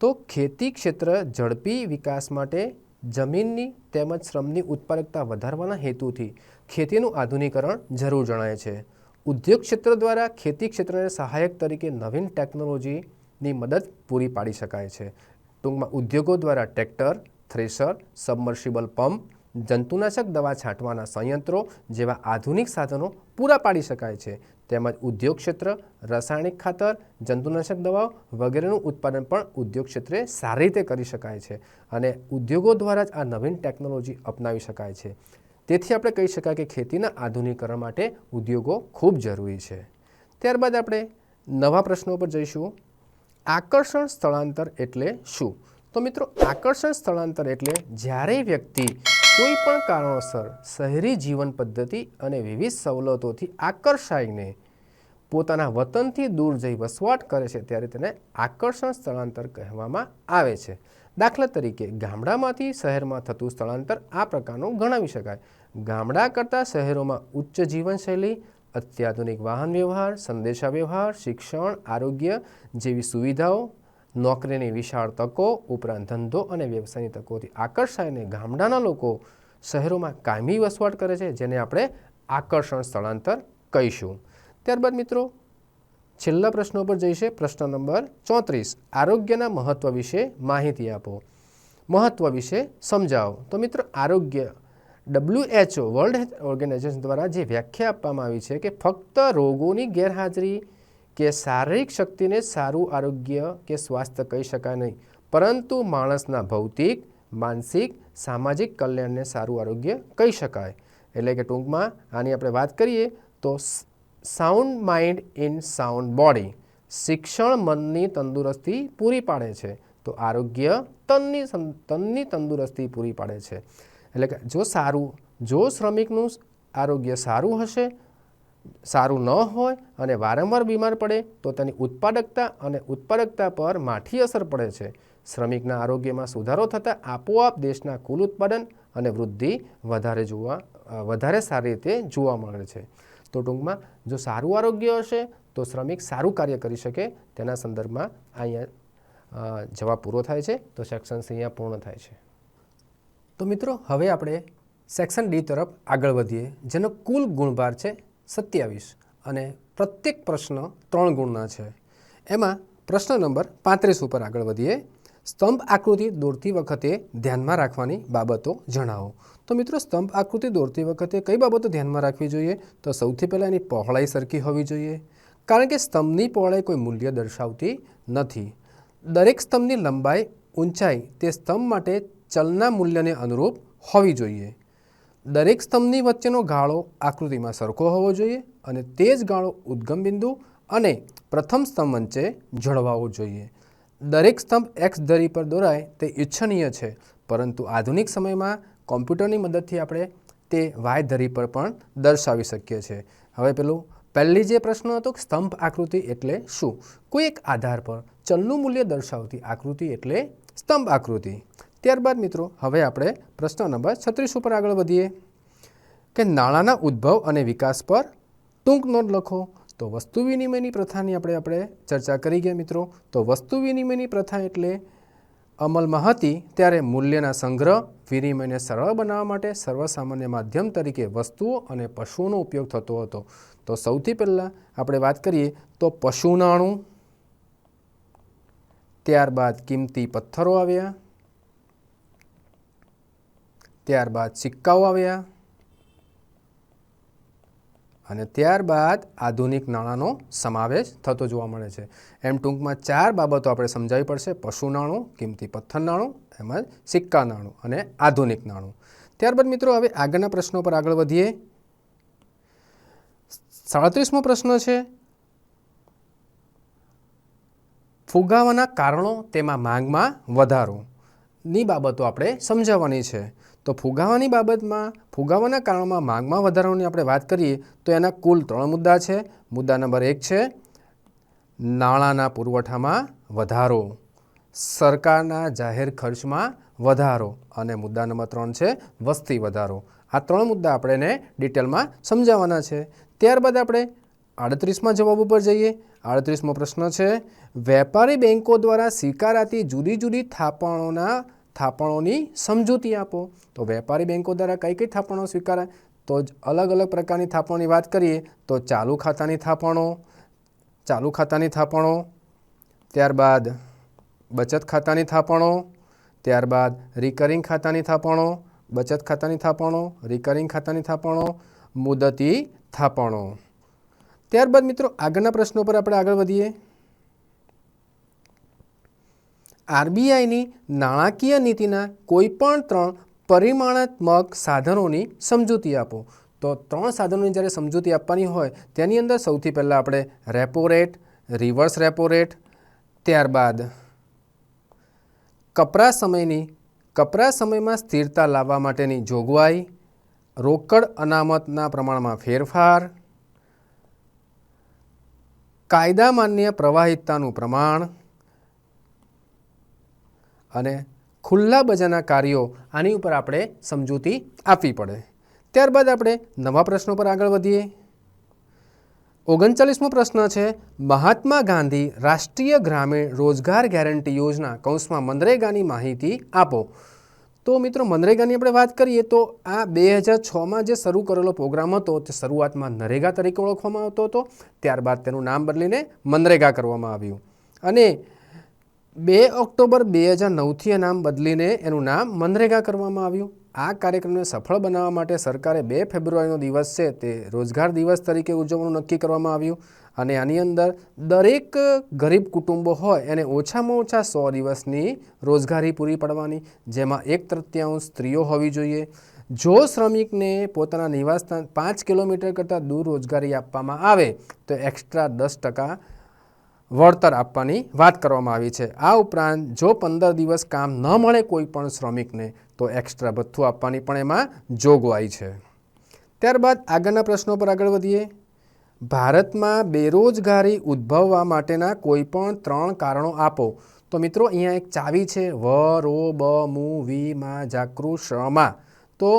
તો ખેતી ક્ષેત્ર ઝડપી વિકાસ માટે જમીનની તેમજ શ્રમની ઉત્પાદકતા વધારવાના હેતુથી ખેતીનું આધુનિકરણ જરૂર જણાય છે. ઉદ્યોગ ક્ષેત્ર દ્વારા ખેતી ક્ષેત્રને સહાયક તરીકે નવીન ટેકનોલોજીની મદદ પૂરી પાડી શકાય છે. ટૂંકમાં ઉદ્યોગો દ્વારા ટ્રેક્ટર, થ્રેશર, સબમર્સિબલ પંપ, જંતુનાશક દવા છાંટવાના સંયંત્રો જેવા આધુનિક સાધનો પૂરા પાડી શકાય છે. તેમજ ઉદ્યોગ ક્ષેત્ર રાસાયણિક ખાતર, જંતુનાશક દવાઓ વગેરેનું ઉત્પાદન પણ ઉદ્યોગ ક્ષેત્રે સારી રીતે કરી શકાય છે અને ઉદ્યોગો દ્વારા જ આ નવીન ટેકનોલોજી અપનાવી શકાય છે. તેથી આપણે કહી શકાય કે ખેતીના આધુનિકરણ માટે ઉદ્યોગો ખૂબ જરૂરી છે. ત્યારબાદ આપણે નવા પ્રશ્નો પર જઈશું. આકર્ષણ સ્થળાંતર એટલે શું? તો મિત્રો, આકર્ષણ સ્થળાંતર એટલે જ્યારે વ્યક્તિ કોઈ પણ કારણોસર શહેરી જીવન પદ્ધતિ અને વિવિધ સવલતોથી આકર્ષાઈને પોતાના વતનથી દૂર જઈ વસવાટ કરે છે ત્યારે તેને આકર્ષણ સ્થળાંતર કહેવામાં આવે છે. દાખલા તરીકે ગામડામાંથી શહેરમાં થતું સ્થળાંતર આ પ્રકારનું ગણાવી શકાય. ગામડા કરતાં શહેરોમાં ઉચ્ચ જીવનશૈલી, અત્યાધુનિક વાહન વ્યવહાર, સંદેશા વ્યવહાર, શિક્ષણ, આરોગ્ય જેવી સુવિધાઓ, નોકરીની વિશાળ તકો ઉપરાંત ધંધો અને વ્યવસાયની તકોથી આકર્ષાઈને ગામડાના લોકો શહેરોમાં કાયમી વસવાટ કરે છે, જેને આપણે આકર્ષણ સ્થળાંતર કહીશું. ત્યારબાદ મિત્રો, છેલ્લા પ્રશ્નો પર જઈશે. પ્રશ્ન નંબર 34, આરોગ્યના મહત્વ વિશે માહિતી આપો. મહત્વ વિશે સમજાવો. તો મિત્રો, આરોગ્ય WHO વર્લ્ડ હેલ્થ ઓર્ગેનાઇઝેશન દ્વારા જે વ્યાખ્યા આપવામાં આવી છે કે ફક્ત રોગોની ગેરહાજરી કે શારીરિક શક્તિને સારું આરોગ્ય કે સ્વાસ્થ્ય કહી શકાય નહીં, પરંતુ માણસના ભૌતિક, માનસિક, સામાજિક કલ્યાણને સારું આરોગ્ય કહી શકાય. એટલે કે ટૂંકમાં આની આપણે વાત કરીએ તો sound mind in sound body. શિક્ષણ મનની તંદુરસ્તી પૂરી પાડે છે, તો આરોગ્ય તનની તંદુરસ્તી પૂરી પાડે છે. એટલે કે જો શ્રમિકનું આરોગ્ય સારું હશે, સારું ન હોય અને વારંવાર બીમાર પડે તો તેની ઉત્પાદકતા પર માઠી અસર પડે છે. શ્રમિકના આરોગ્યમાં સુધારો થતાં આપોઆપ દેશના કુલ ઉત્પાદન અને વૃદ્ધિ વધારે સારી રીતે જોવા મળે છે. તો ટૂંકમાં જો સારું આરોગ્ય હશે તો શ્રમિક સારું કાર્ય કરી શકે. તેના સંદર્ભમાં અહીંયા જવાબ પૂરો થાય છે. તો સેક્શન સી અહીંયા પૂર્ણ થાય છે. તો મિત્રો, હવે આપણે સેક્શન ડી તરફ આગળ વધીએ, જેનો કુલ ગુણભાર છે 27 અને પ્રત્યેક પ્રશ્ન 3 ગુણના છે. એમાં પ્રશ્ન નંબર 35 ઉપર આગળ વધીએ. સ્તંભ આકૃતિ દોરતી વખતે ધ્યાનમાં રાખવાની બાબતો જણાવો. તો મિત્રો, સ્તંભ આકૃતિ દોરતી વખતે કઈ બાબતો ધ્યાનમાં રાખવી જોઈએ? તો સૌથી પહેલાં એની પહોળાઈ સરખી હોવી જોઈએ, કારણ કે સ્તંભની પહોળાઈ કોઈ મૂલ્ય દર્શાવતી નથી. દરેક સ્તંભની લંબાઈ, ઊંચાઈ તે સ્તંભ માટે ચલના મૂલ્યને અનુરૂપ હોવી જોઈએ. દરેક સ્તંભની વચ્ચેનો ગાળો આકૃતિમાં સરખો હોવો જોઈએ અને તે જ ગાળો ઉદ્ગમ બિંદુ અને પ્રથમ સ્તંભ વચ્ચે જળવાવો જોઈએ. દરેક સ્તંભ એક્સ ધરી પર દોરાય તે ઈચ્છનીય છે, પરંતુ આધુનિક સમયમાં કોમ્પ્યુટરની મદદથી આપણે તે વાય ધરી પર પણ દર્શાવી શકીએ છીએ. હવે પહેલી જે પ્રશ્ન હતો કે સ્તંભ આકૃતિ એટલે શું? કોઈ એક આધાર પર ચલનું મૂલ્ય દર્શાવતી આકૃતિ એટલે સ્તંભ આકૃતિ. ત્યારબાદ મિત્રો, હવે આપણે પ્રશ્ન નંબર 36 ઉપર આગળ વધીએ કે નાણાંના ઉદ્ભવ અને વિકાસ પર ટૂંક નોંધ લખો. તો વસ્તુ વિનિમયની પ્રથાની આપણે ચર્ચા કરી ગયા મિત્રો. તો વસ્તુ વિનિમયની પ્રથા એટલે અમલમાં હતી ત્યારે મૂલ્યના સંગ્રહ, વિનિમયને સરળ બનાવવા માટે સર્વસામાન્ય માધ્યમ તરીકે વસ્તુઓ અને પશુઓનો ઉપયોગ થતો હતો. તો સૌથી પહેલાં આપણે વાત કરીએ તો પશુ નાણું, ત્યારબાદ કિંમતી પથ્થરો આવ્યા, ત્યારબાદ સિક્કાઓ આવ્યા અને ત્યારબાદ આધુનિક નાણાંનો સમાવેશ થતો જોવા મળે છે. એમ ટૂંકમાં 4 બાબતો આપણે સમજાવવી પડશે: પશુ નાણું, કિંમતી પથ્થર નાણું, એમ જ સિક્કા નાણું અને આધુનિક નાણું. ત્યારબાદ મિત્રો, હવે આગળના પ્રશ્નો પર આગળ વધીએ. 37મો પ્રશ્ન છે ફુગાવાના કારણો તેમાં માંગમાં વધારો ની બાબતો આપણે સમજાવવાની છે. તો ફુગાવાની બાબતમાં ફુગાવાના કારણોમાં માંગમાં વધારાની આપણે વાત કરીએ તો એના કુલ 3 મુદ્દા છે. મુદ્દા નંબર 1 છે નાણાંના પુરવઠામાં વધારો, સરકારના જાહેર ખર્ચમાં વધારો અને મુદ્દા નંબર 3 છે વસ્તી વધારો. આ 3 મુદ્દા આપણે ડિટેલમાં સમજાવવાના છે. ત્યારબાદ આપણે 38માં જવાબ ઉપર જઈએ. 38મો પ્રશ્ન છે વેપારી બેંકો દ્વારા સ્વીકારાતી જુદી જુદી થાપણોની સમજૂતી આપો. તો વેપારી બેંકો દ્વારા કઈ કઈ થાપણો સ્વીકારાય? તો અલગ અલગ પ્રકારની થાપણોની વાત કરીએ તો ચાલુ ખાતાની થાપણો, ત્યારબાદ બચત ખાતાની થાપણો, ત્યારબાદ રિકરિંગ ખાતાની થાપણો, બચત ખાતાની થાપણો, રિકરિંગ ખાતાની થાપણો, મુદતી થાપણો. ત્યારબાદ મિત્રો આગળના પ્રશ્નો પર આપણે આગળ વધીએ. આરબીઆઈની નાણાકીય નીતિના કોઈપણ 3 પરિમાણાત્મક સાધનોની સમજૂતી આપો. તો 3 સાધનોની જ્યારે સમજૂતી આપવાની હોય તેની અંદર સૌથી પહેલાં આપણે repo rate, reverse repo rate, ત્યારબાદ કપરા સમયમાં સ્થિરતા લાવવા માટેની જોગવાઈ, રોકડ અનામતના પ્રમાણમાં ફેરફાર, કાયદા માન્ય પ્રવાહિતતાનું પ્રમાણ અને ખુલ્લા બજારના કાર્યો, આની ઉપર આપણે સમજૂતી આપવી પડે. ત્યારબાદ આપણે નવા પ્રશ્નો પર આગળ વધીએ. 39મો પ્રશ્ન છે મહાત્મા ગાંધી રાષ્ટ્રીય ગ્રામીણ રોજગાર ગેરંટી યોજના કૌંસમાં મનરેગાની માહિતી આપો. તો મિત્રો મનરેગાની આપણે વાત કરીએ તો આ 2006માં જે શરૂ કરેલો પ્રોગ્રામ હતો તે શરૂઆતમાં નરેગા તરીકે ઓળખવામાં આવતો હતો. ત્યારબાદ તેનું નામ બદલીને મનરેગા કરવામાં આવ્યું અને 2 ઓક્ટોબર 2009થી આ નામ બદલીને એનું નામ મનરેગા કરવામાં આવ્યું. આ કાર્યક્રમને સફળ બનાવવા માટે સરકારે 2 ફેબ્રુઆરીનો દિવસ છે તે રોજગાર દિવસ તરીકે ઉજવવાનું નક્કી કરવામાં આવ્યું અને આની અંદર દરેક ગરીબ કુટુંબો હોય એને ઓછામાં ઓછા 100 દિવસની રોજગારી પૂરી પાડવાની, જેમાં 1/3 સ્ત્રીઓ હોવી જોઈએ. જો શ્રમિકને પોતાના નિવાસસ્થાન 5 કિલોમીટર કરતાં દૂર રોજગારી આપવામાં આવે તો એક્સ્ટ્રા 10% વળતર આપવાની વાત કરવામાં આવી છે. આ ઉપરાંત જો 15 દિવસ કામ ન મળે કોઈ પણ શ્રમિકને તો એક્સ્ટ્રા ભથ્થું આપવાની પણ એમાં જોગવાઈ છે. ત્યારબાદ આગળના પ્રશ્નો પર આગળ વધીએ. ભારતમાં બેરોજગારી ઉદ્ભવવા માટેના કોઈ પણ 3 કારણો આપો. તો મિત્રો અહીંયા એક ચાવી છે વ રો બ મુ વી મા જાકૃ શ્રમા. તો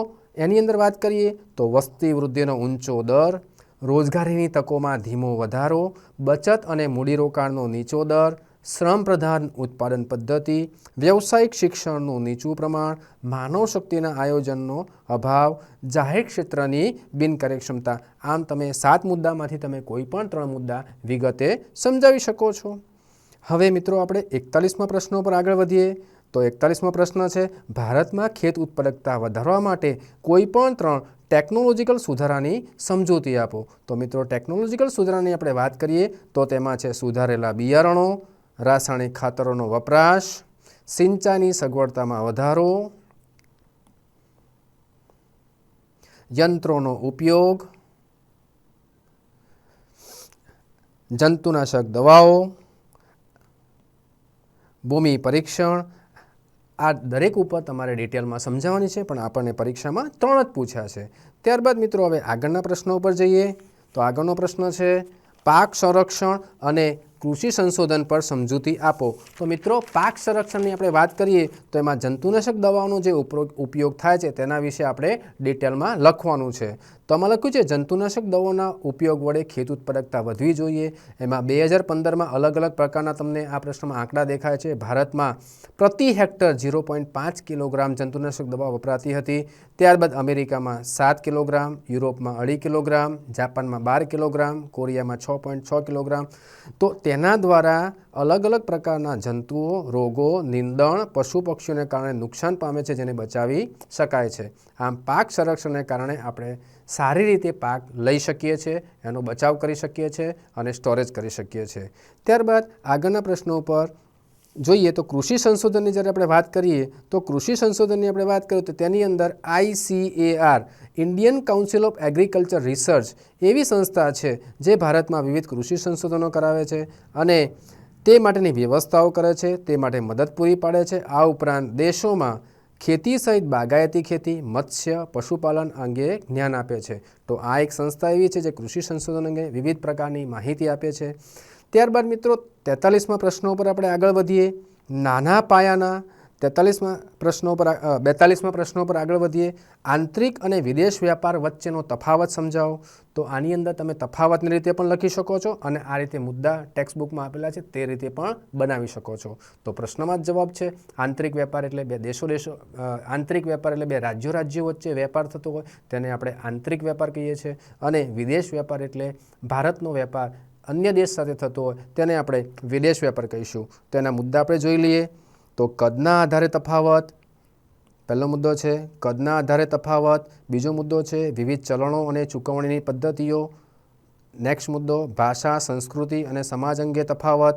એની અંદર વાત કરીએ તો વસ્તી વૃદ્ધિનો ઊંચો દર, રોજગારીની તકોમાં ધીમો વધારો, બચત અને મૂડીરોકાણનો નીચો દર, શ્રમ પ્રધાન ઉત્પાદન પદ્ધતિ, વ્યવસાયિક શિક્ષણનું નીચું પ્રમાણ, માનવ શક્તિના આયોજનનો અભાવ, જાહેર ક્ષેત્રની બિનકાર્યક્ષમતા. આમ તમે 7 મુદ્દામાંથી તમે કોઈ પણ 3 મુદ્દા વિગતે સમજાવી શકો છો. હવે મિત્રો આપણે 41મા પ્રશ્નો પર આગળ વધીએ. તો 41મો પ્રશ્ન છે ભારતમાં ખેત ઉત્પાદકતા વધારવા માટે કોઈ પણ 3 ટેકનોલોજીકલ સુધારાની સમજૂતી આપો. તો મિત્રો ટેકનોલોજીકલ સુધારાની આપણે વાત કરીએ તો તેમાં છે સુધારેલા બિયારણો, રાસાયણિક ખાતરોનો વપરાશ, સિંચાઈની સગવડતામાં વધારો, યંત્રોનો ઉપયોગ, જંતુનાશક દવાઓ, ભૂમિ પરીક્ષણ. આ દરેક ઉપર તમારે ડિટેલમાં સમજાવવાની છે, પણ આપણને પરીક્ષામાં 3 જ પૂછ્યા છે. ત્યારબાદ મિત્રો હવે આગળના પ્રશ્નો ઉપર જઈએ. તો આગળનો પ્રશ્ન છે પાક સંરક્ષણ અને કૃષિ સંશોધન પર સમજૂતી આપો. તો મિત્રો પાક સંરક્ષણની આપણે વાત કરીએ તો એમાં જંતુનાશક દવાઓનો જે ઉપયોગ થાય છે તેના વિશે આપણે ડિટેલમાં લખવાનું છે. તો આમાં લખ્યું છે જંતુનાશક દવાઓના ઉપયોગ વડે ખેત ઉત્પાદકતા વધવી જોઈએ. એમાં 2015માં અલગ અલગ પ્રકારના તમને આ પ્રશ્નમાં આંકડા દેખાય છે. ભારતમાં પ્રતિ હેક્ટર 0.5 કિલોગ્રામ જંતુનાશક દવા વપરાતી હતી. ત્યારબાદ અમેરિકામાં 7 કિલોગ્રામ, યુરોપમાં 2.5 કિલોગ્રામ, જાપાનમાં 12 કિલોગ્રામ, કોરિયામાં 6.6 કિલોગ્રામ. તો તેના દ્વારા અલગ અલગ પ્રકારના જંતુઓ, રોગો, નીંદણ, પશુ પક્ષીઓને કારણે નુકસાન પામે છે, જેને બચાવી શકાય છે. આમ પાક સંરક્ષણને કારણે આપણે સારી રીતે પાક લઈ શકીએ છીએ, એનો બચાવ કરી શકીએ છીએ અને સ્ટોરેજ કરી શકીએ છીએ. ત્યારબાદ આગળના પ્રશ્નો ઉપર જોઈએ તો કૃષિ સંશોધનની જ્યારે આપણે વાત કરીએ તો કૃષિ સંશોધનની આપણે વાત કરીએ તો તેની અંદર ICAR Indian council of agriculture research એવી સંસ્થા છે જે ભારતમાં વિવિધ કૃષિ સંશોધનો કરાવે છે અને તે માટેની વ્યવસ્થાઓ કરે છે, તે માટે મદદ પૂરી પાડે છે. આ ઉપરાંત દેશોમાં ખેતી સહિત બાગાયતી ખેતી, મત્સ્ય, પશુપાલન અંગે જ્ઞાન આપે છે. તો આ એક સંસ્થા એવી છે જે કૃષિ સંશોધન અંગે વિવિધ પ્રકારની માહિતી આપે છે. ત્યારબાદ મિત્રો 43મા પ્રશ્નો પર આપણે આગળ વધીએ. નાના પાયાના 42મા પ્રશ્નો પર આગળ વધીએ. આંતરિક અને વિદેશ વ્યાપાર વચ્ચેનો તફાવત સમજાવો. તો આની અંદર તમે તફાવતની રીતે પણ લખી શકો છો અને આ રીતે મુદ્દા ટેક્સ્ટબુકમાં આપેલા છે તે રીતે પણ બનાવી શકો છો. તો પ્રશ્નમાં જ જવાબ છે આંતરિક વેપાર એટલે બે દેશો આંતરિક વેપાર એટલે બે રાજ્યો વચ્ચે વેપાર થતો હોય તેને આપણે આંતરિક વેપાર કહીએ છીએ, અને વિદેશ વેપાર એટલે ભારતનો વેપાર અન્ય દેશ સાથે થતો હોય તેને આપણે વિદેશ વેપાર કહીશું. તો એના મુદ્દા આપણે જોઈ લઈએ. તો કદના આધારે તફાવત, પહેલો મુદ્દો છે કદના આધારે તફાવત. બીજો મુદ્દો છે વિવિધ ચલણો અને ચૂકવણીની પદ્ધતિઓ. નેક્સ્ટ મુદ્દો ભાષા, સંસ્કૃતિ અને સમાજ અંગે તફાવત.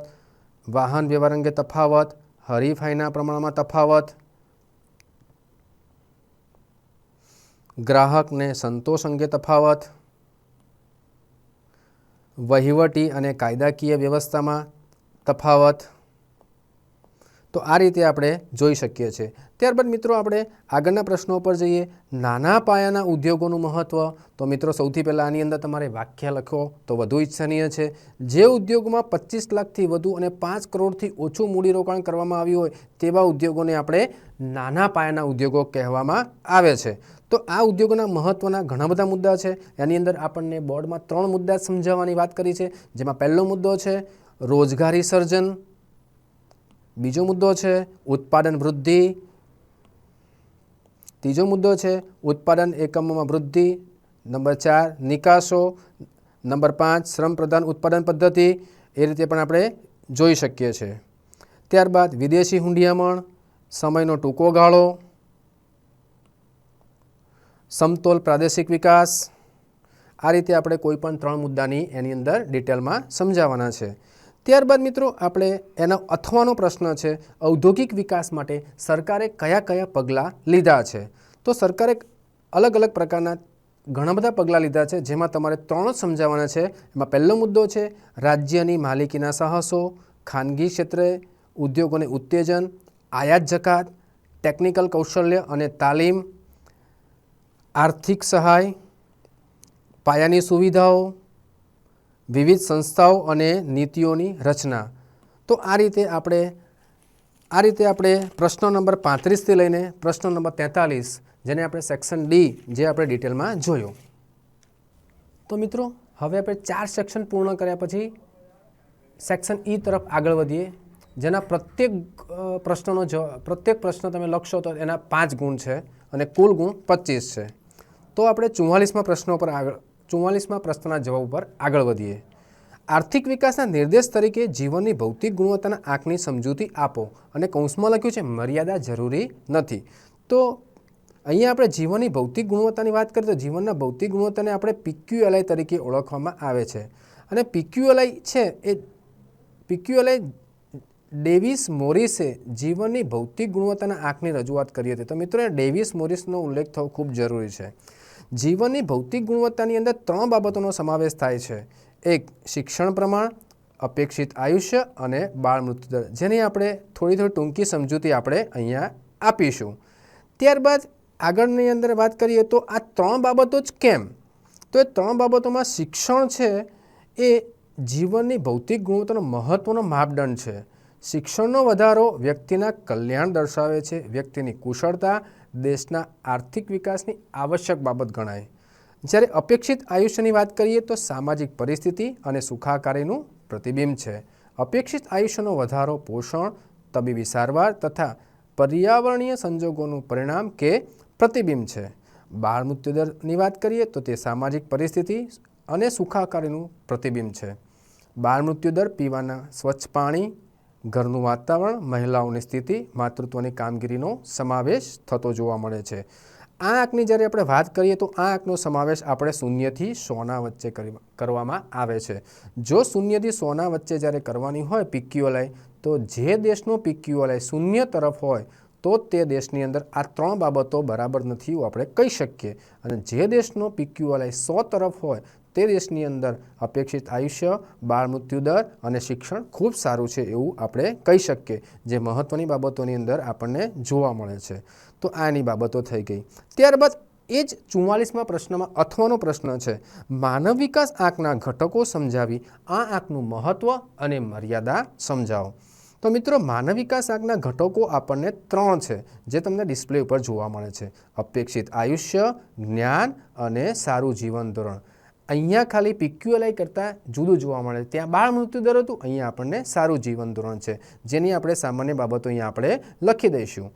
વાહન વ્યવહાર અંગે તફાવત. હરીફાઈના પ્રમાણમાં તફાવત. ગ્રાહકને સંતોષ અંગે તફાવત. વહીવટી અને કાયદાકીય વ્યવસ્થામાં તફાવત. તો આ રીતે આપણે જોઈ શકીએ છીએ. ત્યારબાદ મિત્રો આપણે આગળના પ્રશ્નો પર જઈએ. નાના પાયાના ઉદ્યોગોનું મહત્ત્વ. તો મિત્રો સૌથી પહેલાં આની અંદર તમારે વાક્ય લખો તો વધુ ઈચ્છનીય છે. જે ઉદ્યોગમાં 25 લાખથી વધુ અને 5 કરોડથી ઓછું મૂડીરોકાણ કરવામાં આવ્યું હોય તેવા ઉદ્યોગોને આપણે નાના પાયાના ઉદ્યોગો કહેવામાં આવે છે. તો આ ઉદ્યોગોના મહત્ત્વના ઘણા બધા મુદ્દા છે. એની અંદર આપણને બોર્ડમાં 3 મુદ્દા સમજાવવાની વાત કરી છે, જેમાં પહેલો મુદ્દો છે રોજગારી સર્જન, બીજો મુદ્દો છે ઉત્પાદન વૃદ્ધિ, ત્રીજો મુદ્દો છે ઉત્પાદન એકમોમાં વૃદ્ધિ, નંબર 4 નિકાસો, નંબર 5 શ્રમ પ્રધાન ઉત્પાદન પદ્ધતિ. એ રીતે પણ આપણે જોઈ શકીએ છીએ. ત્યારબાદ વિદેશી હુંડિયામણ, સમયનો ટૂંકો ગાળો, સમતોલ પ્રાદેશિક વિકાસ. આ રીતે આપણે કોઈ પણ 3 મુદ્દાની એની અંદર ડિટેલમાં સમજાવવાના છે. ત્યારબાદ મિત્રો આપણે એનો અથવાનો પ્રશ્ન છે ઔદ્યોગિક વિકાસ માટે સરકારે કયા કયા પગલાં લીધા છે. તો સરકારે અલગ અલગ પ્રકારના ઘણા બધા પગલાં લીધા છે, જેમાં તમારે 3 જ સમજાવવાના છે. એમાં પહેલો મુદ્દો છે રાજ્યની માલિકીના સાહસો, ખાનગી ક્ષેત્રે ઉદ્યોગોને ઉત્તેજન, આયાત જકાત, ટેકનિકલ કૌશલ્ય અને તાલીમ, આર્થિક સહાય, પાયાની સુવિધાઓ, વિવિધ સંસ્થાઓ અને નીતિઓની રચના. તો આ રીતે આપણે પ્રશ્ન નંબર 35થી લઈને પ્રશ્ન નંબર 43 જેને આપણે સેક્શન ડી જે આપણે ડિટેલમાં જોયો. તો મિત્રો હવે આપણે 4 સેક્શન પૂર્ણ કર્યા પછી સેક્શન ઈ તરફ આગળ વધીએ, જેના પ્રત્યેક પ્રશ્ન તમે લખશો તો એના 5 ગુણ છે અને કુલ ગુણ 25 છે. તો આપણે 44મા પ્રશ્નના જવાબ ઉપર આગળ વધીએ. આર્થિક વિકાસના નિર્દેશ તરીકે જીવનની ભૌતિક ગુણવત્તાના આંકની સમજૂતી આપો, અને કૌંસમાં લખ્યું છે મર્યાદા જરૂરી નથી. તો અહીંયા આપણે જીવનની ભૌતિક ગુણવત્તાની વાત કરીએ તો જીવનના ભૌતિક ગુણવત્તાને આપણે PQLI તરીકે ઓળખવામાં આવે છે. અને PQLI ડેવિસ મોરિસે જીવનની ભૌતિક ગુણવત્તાના આંકની રજૂઆત કરી હતી. તો મિત્રો ડેવિસ મોરિસનો ઉલ્લેખ થવો ખૂબ જરૂરી છે. જીવનની ભૌતિક ગુણવત્તાની અંદર 3 બાબતોનો સમાવેશ થાય છે. એક શિક્ષણ પ્રમાણ, અપેક્ષિત આયુષ્ય અને બાળ મૃત્યુદર, જેની આપણે થોડી ટૂંકી સમજૂતી આપણે અહીંયા આપીશું. ત્યારબાદ આગળની અંદર વાત કરીએ તો આ 3 બાબતો જ કેમ? તો એ 3 બાબતોમાં શિક્ષણ છે એ જીવનની ભૌતિક ગુણવત્તાનો મહત્ત્વનો માપદંડ છે. શિક્ષણનો વધારો વ્યક્તિના કલ્યાણ દર્શાવે છે. વ્યક્તિની કુશળતા દેશના આર્થિક વિકાસની આવશ્યક બાબત ગણાય. જ્યારે અપેક્ષિત આયુષ્યની વાત કરીએ તો સામાજિક પરિસ્થિતિ અને સુખાકારીનું પ્રતિબિંબ છે. અપેક્ષિત આયુષ્યનો વધારો પોષણ, તબીબી સારવાર તથા પર્યાવરણીય સંજોગોનું પરિણામ કે પ્રતિબિંબ છે. બાળ મૃત્યુદરની વાત કરીએ તો તે સામાજિક પરિસ્થિતિ અને સુખાકારીનું પ્રતિબિંબ છે. બાળ મૃત્યુદર પીવાના સ્વચ્છ પાણી, ઘરનું વાતાવરણ, મહિલાઓની સ્થિતિ, માતૃત્વની કામગીરીનો સમાવેશ થતો જોવા મળે છે. આ આંકની જ્યારે આપણે વાત કરીએ તો આ આંકનો સમાવેશ આપણે 0 થી 100 વચ્ચે કરવામાં આવે છે. જો 0 થી 100 વચ્ચે જ્યારે કરવાની હોય PQLI, તો જે દેશનો PQLI 0 તરફ હોય તો તે દેશની અંદર આ 3 બાબતો બરાબર નથી એવું આપણે કહી શકીએ, અને જે દેશનો PQLI 100 તરફ હોય તે દેશની અંદર અપેક્ષિત આયુષ્ય, બાળ મૃત્યુ દર અને શિક્ષણ ખૂબ સારું છે એવું આપણે કહી શકીએ, જે મહત્ત્વની બાબતોની અંદર આપણને જોવા મળે છે. તો આની બાબતો થઈ ગઈ. ત્યારબાદ એ જ 44મા પ્રશ્નમાં અથવાનો પ્રશ્ન છે, માનવ વિકાસ આંકના ઘટકો સમજાવી આ આંકનું મહત્ત્વ અને મર્યાદા સમજાવો. તો મિત્રો, માનવ વિકાસ આંકના ઘટકો આપણને 3 છે, જે તમને ડિસ્પ્લે ઉપર જોવા મળે છે: અપેક્ષિત આયુષ્ય, જ્ઞાન અને સારું જીવન ધોરણ. અહીંયા ખાલી PQLI કરતાં જુદું જોવા મળે. ત્યાં બાળ મૃત્યુ દર હતું, અહીંયા આપણને સારું જીવન ધોરણ છે, જેની આપણે સામાન્ય બાબતો અહીંયા આપણે લખી દઈશું.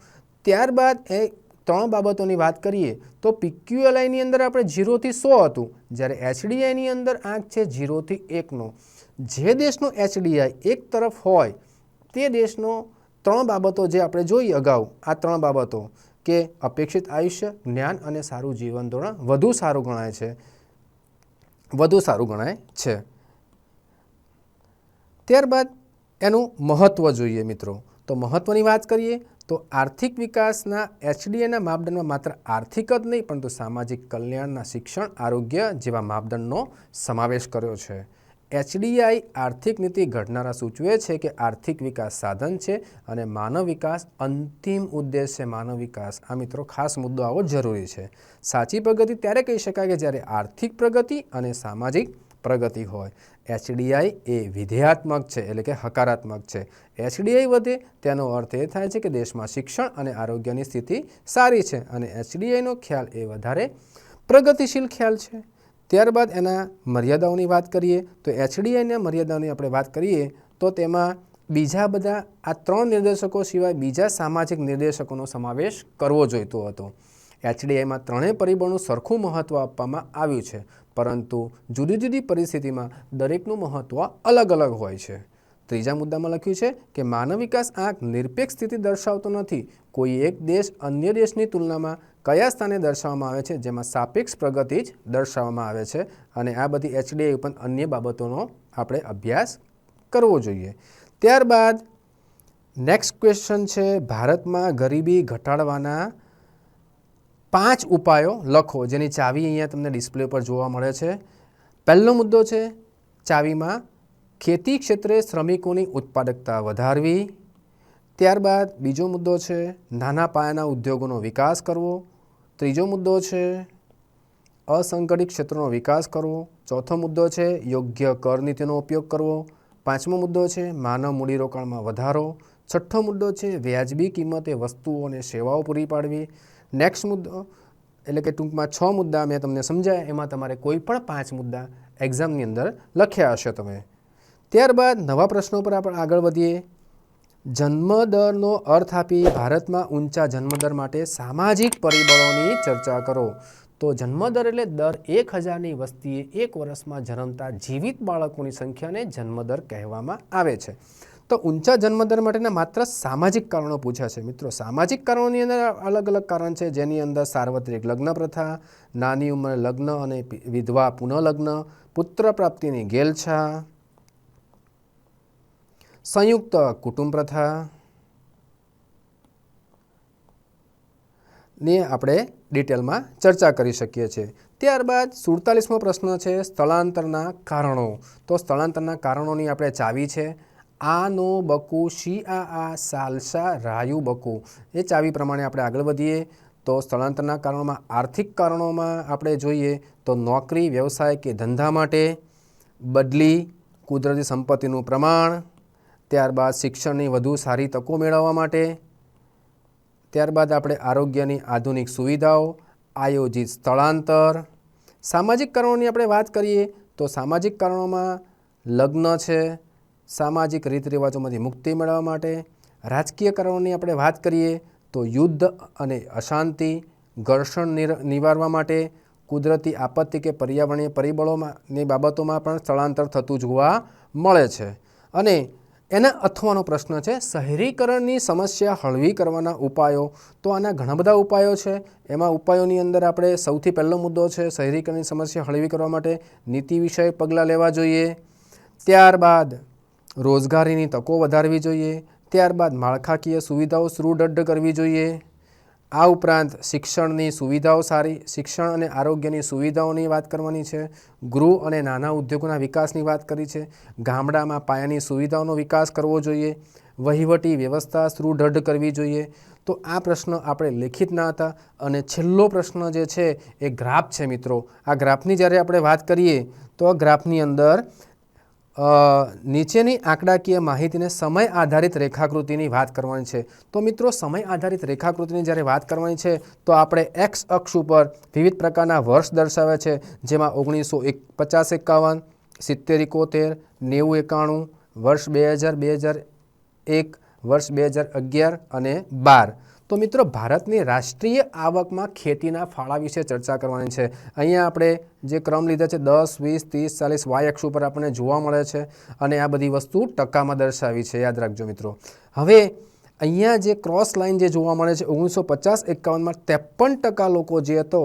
ત્યારબાદ એ 3 બાબતોની વાત કરીએ તો PQLIની અંદર આપણે 0 થી 100 હતું, જ્યારે HDIની અંદર આંક છે 0 થી 1નો. જે દેશનો HDI એક તરફ હોય તે દેશનો 3 બાબતો જે આપણે જોઈ અગાઉ, આ 3 બાબતો કે અપેક્ષિત આયુષ્ય, જ્ઞાન અને સારું જીવન ધોરણ વધુ સારું ગણાય છે. ત્યારબાદ એનું મહત્ત્વ જોઈએ મિત્રો. તો મહત્ત્વની વાત કરીએ તો આર્થિક વિકાસના HDIના માપદંડમાં માત્ર આર્થિક જ નહીં, પરંતુ સામાજિક કલ્યાણના શિક્ષણ, આરોગ્ય જેવા માપદંડનો સમાવેશ કર્યો છે. HDI આર્થિક નીતિ ઘડનારા સૂચવે છે કે આર્થિક વિકાસ સાધન છે અને માનવ વિકાસ અંતિમ ઉદ્દેશ છે. માનવ વિકાસ, આ મિત્રો ખાસ મુદ્દો આવો જરૂરી છે. સાચી પ્રગતિ ત્યારે કહી શકાય કે જ્યારે આર્થિક પ્રગતિ અને સામાજિક પ્રગતિ હોય. HDI એ વિધેયાત્મક છે, એટલે કે હકારાત્મક છે. HDI વધે તેનો અર્થ એ થાય છે કે દેશમાં શિક્ષણ અને આરોગ્યની સ્થિતિ સારી છે, અને HDIનો ખ્યાલ એ વધારે પ્રગતિશીલ ખ્યાલ છે. ત્યારબાદ એના મર્યાદાઓની વાત કરીએ તો HDIના મર્યાદાઓની આપણે વાત કરીએ તો તેમાં બીજા બધા આ 3 નિર્દેશકો સિવાય બીજા સામાજિક નિર્દેશકોનો સમાવેશ કરવો જોઈતો હતો. HDIમાં 3 પરિબળોનું સરખું મહત્ત્વ આપવામાં આવ્યું છે, પરંતુ જુદી જુદી પરિસ્થિતિમાં દરેકનું મહત્ત્વ અલગ અલગ હોય છે. ત્રીજા મુદ્દામાં લખ્યું છે કે માનવ વિકાસ આંક નિરપેક્ષ સ્થિતિ દર્શાવતો નથી. કોઈ એક દેશ અન્ય દેશની તુલનામાં કયા સ્થાને દર્શાવવામાં આવે છે, જેમાં સાપેક્ષ પ્રગતિ જ દર્શાવવામાં આવે છે, અને આ બધી HDI ઉપર અન્ય બાબતોનો આપણે અભ્યાસ કરવો જોઈએ. ત્યારબાદ નેક્સ્ટ ક્વેશ્ચન છે, ભારતમાં ગરીબી ઘટાડવાના 5 ઉપાયો લખો, જેની ચાવી અહીંયા તમને ડિસ્પ્લે પર જોવા મળે છે. પહેલો મુદ્દો છે ચાવીમાં ખેતી ક્ષેત્રે શ્રમિકોની ઉત્પાદકતા વધારવી. ત્યારબાદ બીજો મુદ્દો છે નાના પાયાના ઉદ્યોગોનો વિકાસ કરવો. ત્રીજો મુદ્દો છે અસંગઠિત ક્ષેત્રનો વિકાસ કરવો. ચોથો મુદ્દો છે યોગ્ય કર નીતિનો ઉપયોગ કરવો. પાંચમો મુદ્દો છે માનવ મૂડીરોકાણમાં વધારો. છઠ્ઠો મુદ્દો છે વ્યાજબી કિંમતે વસ્તુઓ અને સેવાઓ પૂરી પાડવી. નેક્સ્ટ મુદ્દો એટલે કે ટૂંકમાં 6 મુદ્દા મેં તમને સમજાયા, એમાં તમારે કોઈ પણ 5 મુદ્દા એક્ઝામની અંદર લખ્યા હશે તમે. ત્યારબાદ નવા પ્રશ્નો પર આપણે આગળ વધીએ. જન્મદરનો અર્થ આપી ભારતમાં ઊંચા જન્મદર માટે સામાજિક પરિબળોની ચર્ચા કરો. તો જન્મદર એટલે દર 1000ની વસ્તીએ 1 વર્ષમાં જન્મતા જીવિત બાળકોની સંખ્યાને જન્મદર કહેવામાં આવે છે. તો ઊંચા જન્મદર માટેના માત્ર સામાજિક કારણો પૂછ્યા છે મિત્રો. સામાજિક કારણોની અંદર અલગ અલગ કારણ છે, જેની અંદર સાર્વત્રિક લગ્ન પ્રથા, નાની ઉંમરે લગ્ન અને વિધવા પુનઃલગ્ન, પુત્ર પ્રાપ્તિની ગેલછા, સંયુક્ત કુટુંબ પ્રથા ની આપણે ડિટેલમાં ચર્ચા કરી શકીએ છીએ. ત્યારબાદ 47મો પ્રશ્ન છે સ્થળાંતરના કારણો. તો સ્થળાંતરના કારણોની આપણે ચાવી છે આનો બકુ, શી આ સાલસા રાયુ બકુ. એ ચાવી પ્રમાણે આપણે આગળ વધીએ તો સ્થળાંતરના કારણોમાં આર્થિક કારણોમાં આપણે જોઈએ તો નોકરી, વ્યવસાય કે ધંધા માટે, બદલી, કુદરતી સંપત્તિનું પ્રમાણ, ત્યારબાદ શિક્ષણની વધુ સારી તકો મેળવવા માટે, ત્યારબાદ આપણે આરોગ્યની આધુનિક સુવિધાઓ, આયોજિત સ્થળાંતર. સામાજિક કારણોની આપણે વાત કરીએ તો સામાજિક કારણોમાં લગ્ન છે, સામાજિક રીત રિવાજોમાંથી મુક્તિ મેળવવા માટે. રાજકીય કારણોની આપણે વાત કરીએ તો યુદ્ધ અને અશાંતિ, ઘર્ષણ નિવારવા માટે, કુદરતી આપત્તિ કે પર્યાવરણીય પરિબળોની બાબતોમાં પણ સ્થળાંતર થતું જોવા મળે છે. અને એના અથવાનો પ્રશ્ન છે શહેરીકરણની સમસ્યા હળવી કરવાના ઉપાયો. તો આના ઘણા બધા ઉપાયો છે. એમાં ઉપાયોની અંદર આપણે સૌથી પહેલો મુદ્દો છે શહેરીકરણની સમસ્યા હળવી કરવા માટે નીતિ વિષયક પગલાં લેવા જોઈએ. ત્યારબાદ રોજગારીની તકો વધારવી જોઈએ. ત્યારબાદ માળખાકીય સુવિધાઓ સુદૃઢ કરવી જોઈએ. આ ઉપરાંત શિક્ષણની સુવિધાઓ સારી, શિક્ષણ અને આરોગ્યની સુવિધાઓની વાત કરવાની છે, ગૃહ અને નાના ઉદ્યોગોના વિકાસની વાત કરી છે, ગામડામાં પાયાની સુવિધાઓનો વિકાસ કરવો જોઈએ, વહીવટી વ્યવસ્થા સુદૃઢ કરવી જોઈએ. તો આ પ્રશ્ન આપણે લેખિતના હતા. અને છેલ્લો પ્રશ્ન જે છે એ ગ્રાફ છે મિત્રો. આ ગ્રાફની જ્યારે આપણે વાત કરીએ તો આ ગ્રાફની અંદર નીચેની આંકડાકીય માહિતીને સમય આધારિત રેખાકૃતિની વાત કરવાની છે. તો મિત્રો સમય આધારિત રેખાકૃતિની જ્યારે વાત કરવાની છે તો આપણે એક્સ અક્ષ ઉપર વિવિધ પ્રકારના વર્ષ દર્શાવ્યા છે, જેમાં 1950-51, 70-71, 90-91, વર્ષ 2000, 2001, વર્ષ 2011 અને 12. તો મિત્રો ભારતની રાષ્ટ્રીય આવકમાં ખેતીના ફાળા વિશે ચર્ચા કરવાની છે. અહીંયા આપણે જે ક્રમ લીધા છે 10, 20, 30, 40 વાય અક્ષ ઉપર આપણને જોવા મળે છે અને આ બધી વસ્તુ ટકામાં દર્શાવી છે, યાદ રાખજો મિત્રો. હવે અહીંયા જે ક્રોસ લાઇન જે જોવા મળે છે 1950-51માં 53% લોકો જે હતો,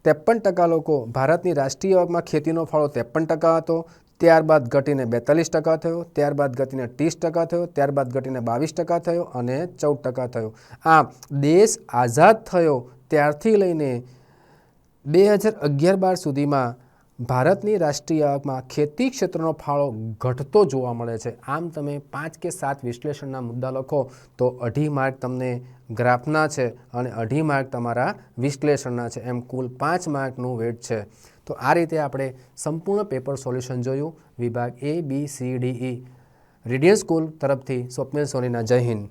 53% લોકો ભારતની રાષ્ટ્રીય આવકમાં ખેતીનો ફાળો 53% હતો. ત્યારબાદ ઘટીને 42% થયો, ત્યારબાદ ઘટીને 30% થયો, ત્યારબાદ ઘટીને 22% થયો અને 14% થયો. આમ દેશ આઝાદ થયો ત્યારથી લઈને 2011-12 સુધીમાં ભારતની રાષ્ટ્રીય આવકમાં ખેતી ક્ષેત્રનો ફાળો ઘટતો જોવા મળે છે. આમ તમે 5 કે 7 વિશ્લેષણના મુદ્દા લખો તો 2.5 માર્ક તમને ગ્રાફના છે અને 2.5 માર્ક તમારા વિશ્લેષણના છે. એમ કુલ 5 માર્કનું વેટ છે. તો આ રીતે આપણે સંપૂર્ણ પેપર સોલ્યુશન જોયું વિભાગ A, B, C, D, E. Radian school તરફથી સ્વપ્નિલ સોનીના. જય હિન્દ.